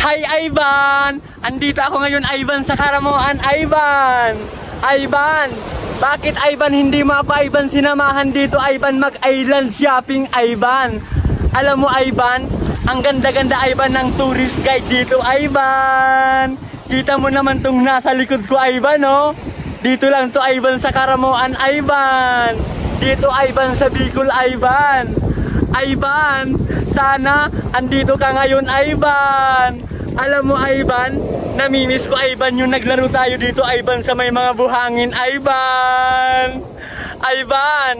Hi Ivan! Andito ako ngayon Ivan sa Karamuan. Ivan! Bakit Ivan hindi mo ako Ivan sinamahan dito Ivan mag-island shopping Ivan? Alam mo Ivan, ang ganda-ganda Ivan ng tourist guide dito Ivan. Kita mo naman tong nasa likod ko Ivan oh. Dito lang to Ivan sa Karamuan Ivan. Dito Ivan sa Bicol Ivan. Ivan, sana andito ka ngayon Ivan. Alam mo Ivan, namimiss ko Ivan yung naglaro tayo dito Ivan sa may mga buhangin Ivan. Ivan,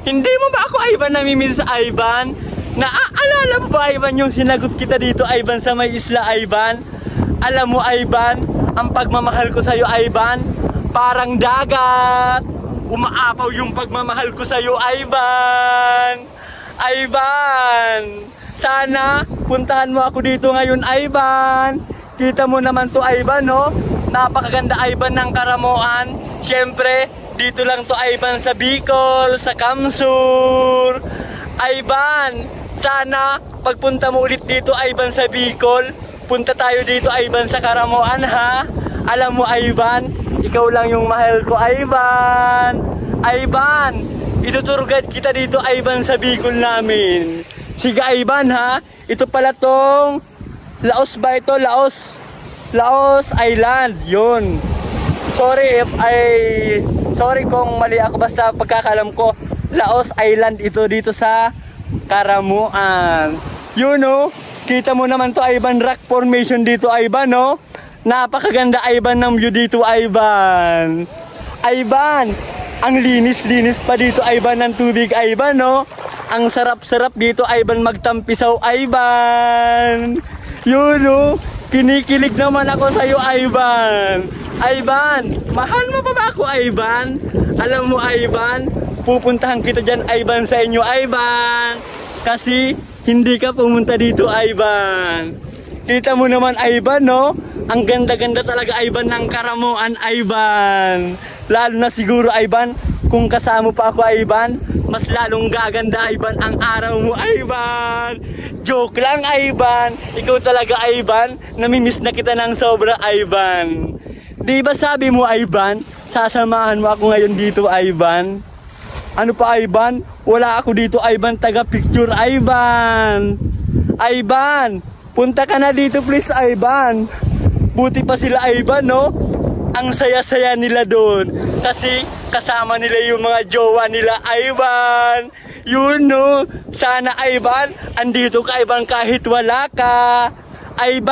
hindi mo ba ako Ivan namimiss Ivan? Naaalala mo ba Ivan yung sinagot kita dito Ivan sa may isla Ivan? Alam mo Ivan, ang pagmamahal ko sa'yo Ivan, parang dagat. Umaapaw yung pagmamahal ko sa'yo Ivan. Ivan, sana puntahan mo ako dito ngayon Ivan. Kita mo naman to Ivan no, napakaganda Ivan ng Karamuan. Siyempre dito lang to Ivan sa Bicol, sa Kamsur. Ivan, sana pagpunta mo ulit dito Ivan sa Bicol, punta tayo dito Ivan sa Karamuan ha. Alam mo Ivan, ikaw lang yung mahal ko Ivan. Ivan, ituturgad kita dito Ivan sa Bicol namin. Sige Ivan ha, ito pala tong Laos ba ito? Laos Island, yun. Sorry kung mali ako, basta pagkakalam ko Laos Island ito dito sa Karamuan. You know, kita mo naman to Ivan, rock formation dito Ivan no. Napakaganda Ivan ng view dito Ivan. Ivan, ang linis-linis pa dito Ivan ng tubig Ivan no. Ang sarap-sarap dito Ivan magtampisaw Ivan. You know, kinikilig naman ako sa iyo Ivan. Ivan, mahal mo ba ako Ivan? Alam mo Ivan, pupuntahan kita dyan Ivan sa inyo Ivan. Kasi hindi ka pumunta dito Ivan. Kita mo naman Ivan no, ang ganda-ganda talaga Ivan ng Karamuan Ivan. Lalo na siguro Ivan, kung kasama pa ako Ivan, mas lalong gaganda Ivan ang araw mo Ivan. Joke lang Ivan, ikaw talaga Ivan, namimiss na kita ng sobra Ivan. Di ba sabi mo Ivan, sasamahan mo ako ngayon dito Ivan? Ano pa Ivan? Wala ako dito Ivan, taga picture Ivan. Ivan, punta ka na dito please Ivan. Buti pa sila Ivan no, ang saya-saya nila doon kasi kasama nila yung mga jowa nila Ivan. You know, sana Ivan andito ka Ivan kahit wala ka Ivan.